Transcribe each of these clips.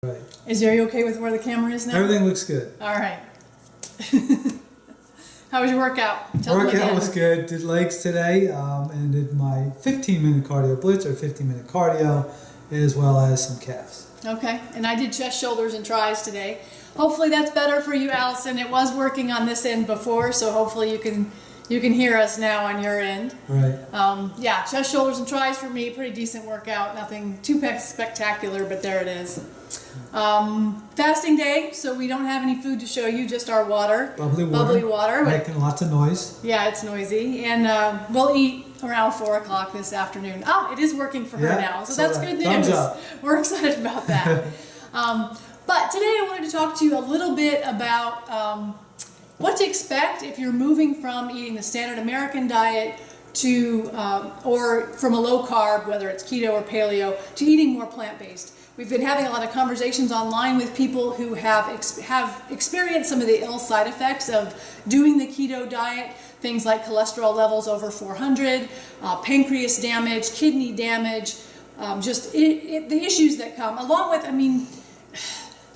Right. Are you okay with where the camera is now? Everything looks good. All right. How was your workout? Workout was good. Did legs today and did my 15-minute cardio blitz or 15-minute cardio as well as some calves. Okay. And I did chest, shoulders, and tris today. Hopefully that's better for you, Allison. It was working on this end before, so hopefully you can hear us now on your end. Right. Yeah, chest, shoulders, and tris for me. Pretty decent workout. Nothing too spectacular, but there it is. Fasting day, so we don't have any food to show you, just our water. Bubbly water. Making lots of noise. Yeah, it's noisy. And we'll eat around 4 o'clock this afternoon. Oh, it is working for her now, so that's good news. Thumbs up. We're excited about that. But today I wanted to talk to you a little bit about what to expect if you're moving from eating the standard American diet to, or from a low carb, whether it's keto or paleo, to eating more plant-based. We've been having a lot of conversations online with people who have experienced some of the ill side effects of doing the keto diet, things like cholesterol levels over 400, pancreas damage, kidney damage, the issues that come along with,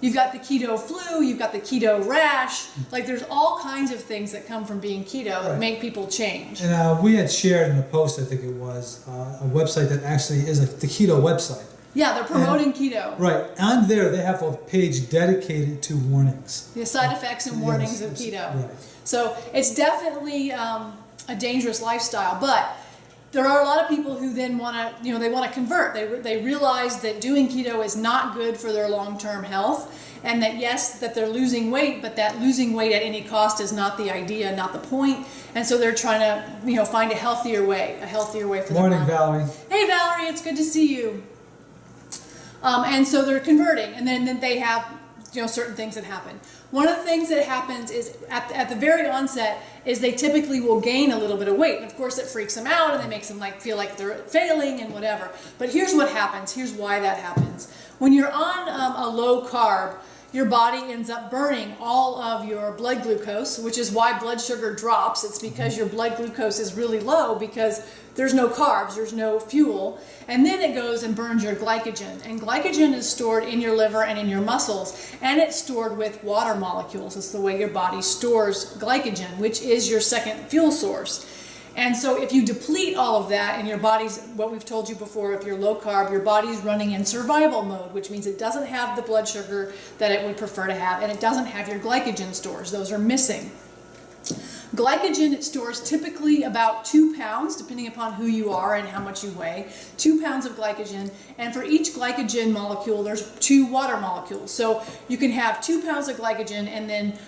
you've got the keto flu, you've got the keto rash, like there's all kinds of things that come from being keto that make people change. And we had shared in a post, I think it was, a website that actually is the keto website. Yeah, they're promoting keto. Right. On there, they have a page dedicated to warnings. The side effects and warnings of keto. Right. So it's definitely a dangerous lifestyle, but there are a lot of people who then want to, they want to convert. They realize that doing keto is not good for their long-term health, and that yes, that they're losing weight, but that losing weight at any cost is not the idea, not the point. And so they're trying to, find a healthier way for them. Morning, Valerie. Hey, Valerie, it's good to see you. And so they're converting, and then they have certain things that happen. One of the things that happens is at the very onset is they typically will gain a little bit of weight, and of course it freaks them out and it makes them feel like they're failing and whatever. But here's what happens. Here's why that happens. When you're on a low carb, your body ends up burning all of your blood glucose, which is why blood sugar drops. It's because your blood glucose is really low because there's no carbs, there's no fuel. And then it goes and burns your glycogen. And glycogen is stored in your liver and in your muscles. And it's stored with water molecules. It's the way your body stores glycogen, which is your second fuel source. And so if you deplete all of that and your body's, what we've told you before, if you're low carb, your body's running in survival mode, which means it doesn't have the blood sugar that it would prefer to have, and it doesn't have your glycogen stores. Those are missing. Glycogen, it stores typically about 2 pounds, depending upon who you are and how much you weigh, 2 pounds of glycogen. And for each glycogen molecule, there's 2 water molecules. So you can have 2 pounds of glycogen and then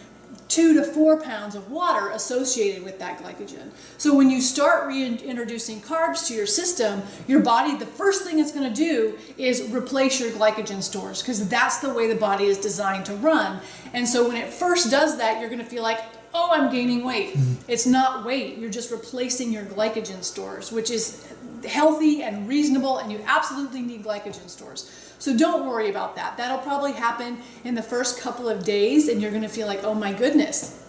2 to 4 pounds of water associated with that glycogen. So when you start reintroducing carbs to your system, your body, the first thing it's going to do is replace your glycogen stores, because that's the way the body is designed to run. And so when it first does that, you're going to feel like, oh, I'm gaining weight. It's not weight. You're just replacing your glycogen stores, which is healthy and reasonable, and you absolutely need glycogen stores. So don't worry about that. That'll probably happen in the first couple of days, and you're going to feel like, oh my goodness,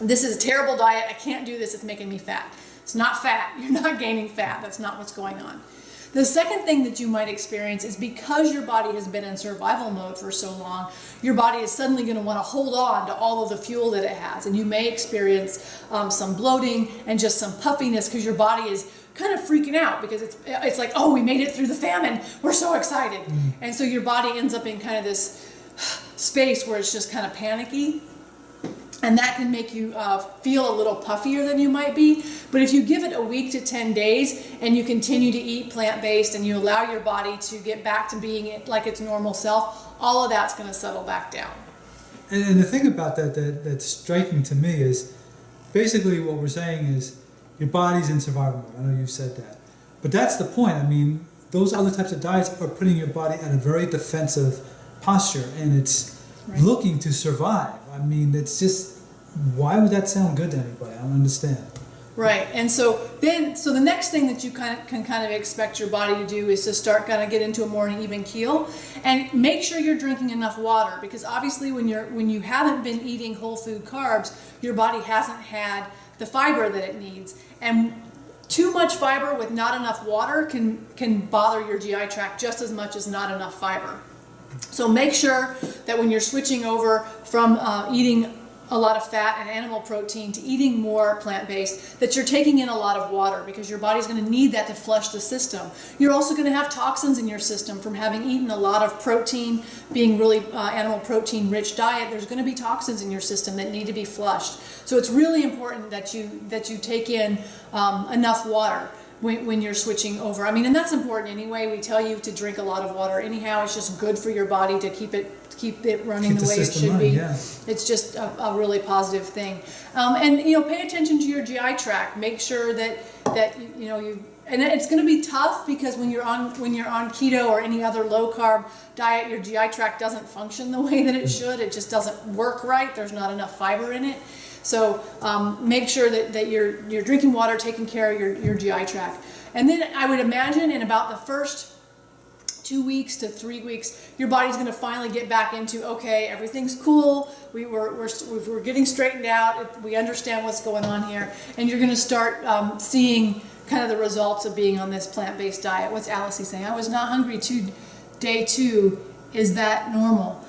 this is a terrible diet. I can't do this. It's making me fat. It's not fat. You're not gaining fat. That's not what's going on. The second thing that you might experience is because your body has been in survival mode for so long, your body is suddenly going to want to hold on to all of the fuel that it has. And you may experience some bloating and just some puffiness because your body is kind of freaking out because it's like, oh, we made it through the famine. We're so excited. And so your body ends up in kind of this space where it's just kind of panicky. And that can make you feel a little puffier than you might be. But if you give it a week to 10 days and you continue to eat plant-based and you allow your body to get back to being like its normal self, all of that's going to settle back down. And the thing about that's striking to me is basically what we're saying is your body's in survival mode. I know you've said that. But that's the point. Those other types of diets are putting your body at a very defensive posture, and it's looking to survive. It's just, why would that sound good to anybody? I don't understand. Right. And so the next thing that you can kind of expect your body to do is to start kind of get into a more even keel, and make sure you're drinking enough water, because obviously when you haven't been eating whole food carbs, your body hasn't had the fiber that it needs. And too much fiber with not enough water can bother your GI tract just as much as not enough fiber. So make sure that when you're switching over from eating a lot of fat and animal protein to eating more plant-based, that you're taking in a lot of water, because your body's going to need that to flush the system. You're also going to have toxins in your system from having eaten a lot of protein, being really animal protein rich diet. There's going to be toxins in your system that need to be flushed. So it's really important that you take in enough water when you're switching over. I mean, and that's important anyway. We tell you to drink a lot of water anyhow. It's just good for your body to keep it running the way it should be. Yeah. It's just a really positive thing. And pay attention to your GI tract. Make sure that you. And it's going to be tough, because when you're on keto or any other low carb diet, your GI tract doesn't function the way that it should. It just doesn't work right. There's not enough fiber in it. So make sure that you're drinking water, taking care of your GI tract. And then I would imagine in about the first 2 weeks to 3 weeks, your body's going to finally get back into, okay, everything's cool. We're getting straightened out. We understand what's going on here, and you're going to start seeing kind of the results of being on this plant-based diet. What's Alice saying? I was not hungry day 2. Is that normal?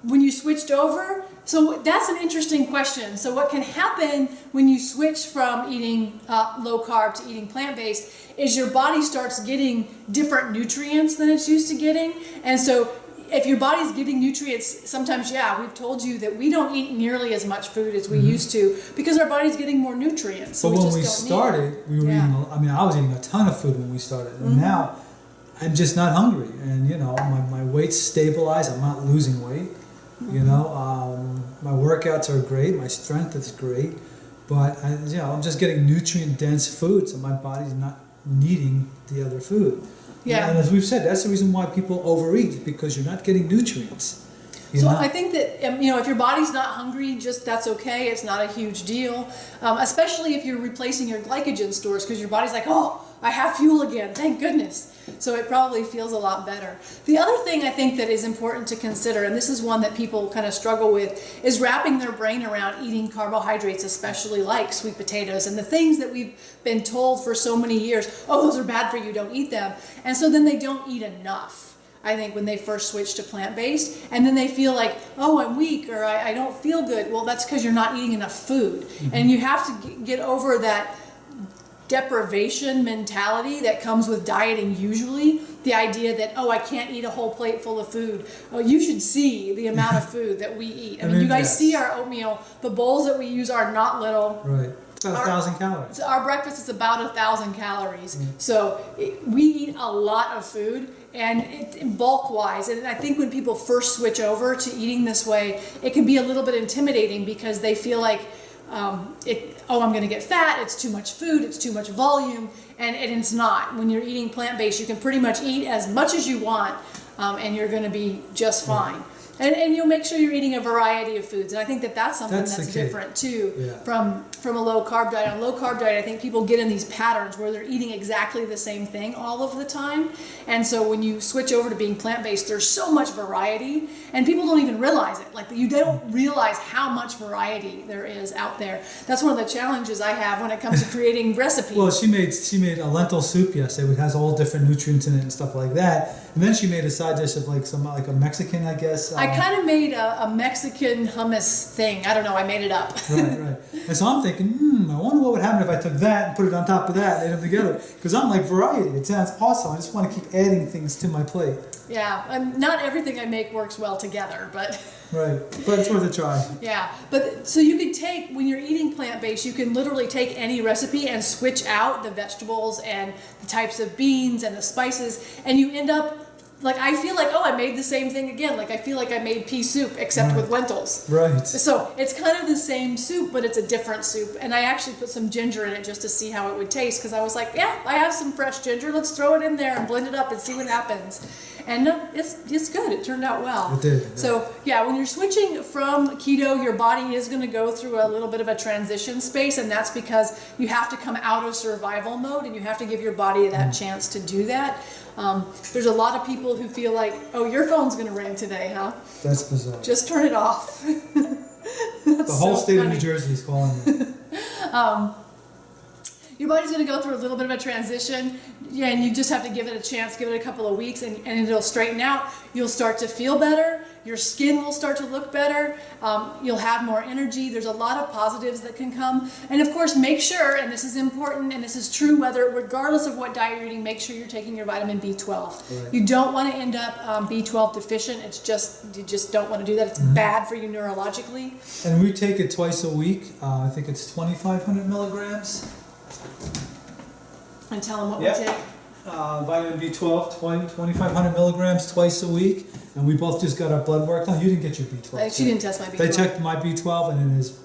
When you switched over. So that's an interesting question. So what can happen when you switch from eating low carb to eating plant-based is your body starts getting different nutrients than it's used to getting. And so if your body's getting nutrients, sometimes, we've told you that we don't eat nearly as much food as we used to, because our body's getting more nutrients. So but when we don't started, we were eating, I was eating a ton of food when we started. And now I'm just not hungry. And, my weight's stabilized. I'm not losing weight. My workouts are great. My strength is great, but I'm just getting nutrient-dense food, so my body's not needing the other food. Yeah. And as we've said, that's the reason why people overeat, because you're not getting nutrients. So I think that if your body's not hungry, that's okay. It's not a huge deal, especially if you're replacing your glycogen stores, because your body's like, oh, I have fuel again, thank goodness. So it probably feels a lot better. The other thing I think that is important to consider, and this is one that people kind of struggle with, is wrapping their brain around eating carbohydrates, especially like sweet potatoes and the things that we've been told for so many years, oh, those are bad for you, don't eat them. And so then they don't eat enough, I think, when they first switch to plant-based. And then they feel like, oh, I'm weak, or I don't feel good. Well, that's because you're not eating enough food. And you have to get over that deprivation mentality that comes with dieting usually. The idea that, oh, I can't eat a whole plate full of food. Oh, you should see the amount of food that we eat. I mean, you guys see our oatmeal. The bowls that we use are not little. Right. It's about 1,000 calories. So our breakfast is about 1,000 calories. So we eat a lot of food, and bulk-wise. And I think when people first switch over to eating this way, it can be a little bit intimidating, because they feel like, I'm going to get fat, it's too much food, it's too much volume, and it's not. When you're eating plant-based, you can pretty much eat as much as you want, and you're going to be just fine. And you'll make sure you're eating a variety of foods. And I think that's something that's different too from a low carb diet. On a low carb diet, I think people get in these patterns where they're eating exactly the same thing all of the time. And so when you switch over to being plant-based, there's so much variety, and people don't even realize it. Like, you don't realize how much variety there is out there. That's one of the challenges I have when it comes to creating recipes. Well, she made a lentil soup yesterday, which has all different nutrients in it and stuff like that. And then she made a side dish of like a Mexican, I guess. I kind of made a Mexican hummus thing. I don't know. I made it up. Right. And so I'm thinking, I wonder what would happen if I took that and put it on top of that and ate them together. Because I'm like, variety. It sounds awesome. I just want to keep adding things to my plate. Yeah. Not everything I make works well together, but... Right. But it's worth a try. Yeah. But so you could take, when you're eating plant-based, you can literally take any recipe and switch out the vegetables and the types of beans and the spices, and you end up, like, I feel like, I made the same thing again. Like, I feel like I made pea soup, except with lentils. Right. So it's kind of the same soup, but it's a different soup. And I actually put some ginger in it just to see how it would taste, because I was like, I have some fresh ginger. Let's throw it in there and blend it up and see what happens. And it's good. It turned out well. It did. So, when you're switching from keto, your body is going to go through a little bit of a transition space, and that's because you have to come out of survival mode, and you have to give your body that chance to do that. There's a lot of people who feel like, your phone's going to ring today, huh? That's bizarre. Just turn it off. The whole state of New Jersey is calling me. your body's going to go through a little bit of a transition, and you just have to give it a chance, give it a couple of weeks, and it'll straighten out. You'll start to feel better. Your skin will start to look better. You'll have more energy. There's a lot of positives that can come. And of course, make sure, and this is important, and this is true regardless of what diet you're eating, make sure you're taking your vitamin B12. Right. You don't want to end up B12 deficient. You just don't want to do that. It's bad for you neurologically. And we take it twice a week. I think it's 2,500 milligrams. And tell them what Yep. we take. Vitamin B12, 2,500 milligrams twice a week. And we both just got our blood work done. You didn't get your B12. She didn't test my B12. They checked my B12 and it is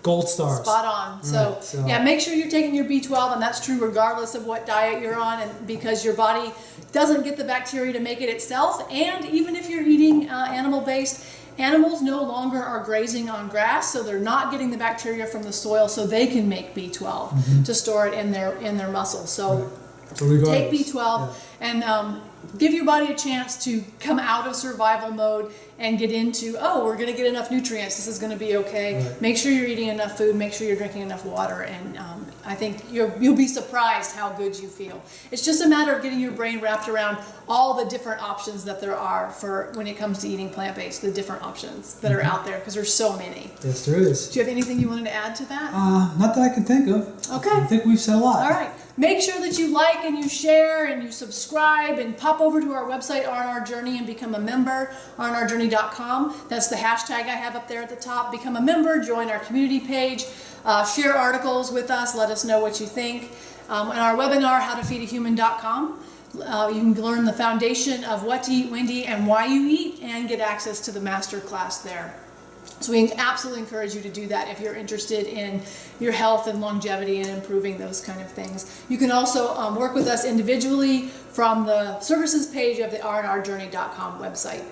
gold stars. Spot on. So, Right, so- yeah, make sure you're taking your B12, and that's true regardless of what diet you're on, and because your body doesn't get the bacteria to make it itself. And even if you're eating animal-based, animals no longer are grazing on grass, so they're not getting the bacteria from the soil, so they can make B12 to store it in their muscles. So. Right. So regardless, Take B12 and give your body a chance to come out of survival mode and get into, we're going to get enough nutrients. This is going to be okay. Right. Make sure you're eating enough food. Make sure you're drinking enough water. And I think you'll be surprised how good you feel. It's just a matter of getting your brain wrapped around all the different options that there are for when it comes to eating plant-based, the different options that are out there, because there's so many. Yes, there is. Do you have anything you wanted to add to that? Not that I can think of. Okay. I think we've said a lot. All right. Make sure that you like and you share and you subscribe and pop over to our website, On Our Journey, and become a member, onourjourney.com. That's the hashtag I have up there at the top. Become a member, join our community page, share articles with us, let us know what you think. And our webinar, howtofeedahuman.com. You can learn the foundation of what to eat, when to eat, and why you eat, and get access to the master class there. So we absolutely encourage you to do that if you're interested in your health and longevity and improving those kind of things. You can also work with us individually from the services page of the rnrjourney.com website.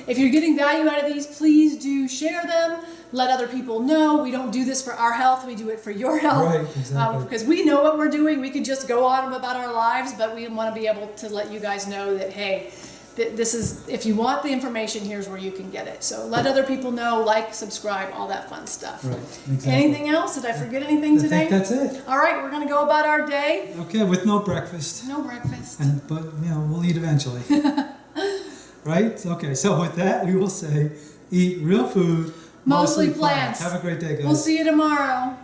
If you're getting value out of these, please do share them. Let other people know. We don't do this for our health. We do it for your health. Right, exactly. Because we know what we're doing. We could just go on about our lives, but we want to be able to let you guys know that, hey, this is, if you want the information, here's where you can get it. So let other people know, like, subscribe, all that fun stuff. Right, exactly. Anything else? Did I forget anything today? I think that's it. All right, we're going to go about our day. Okay, with no breakfast. No breakfast. But we'll eat eventually. Right? Okay, so with that, we will say, eat real food. Mostly plants. Have a great day, guys. We'll see you tomorrow.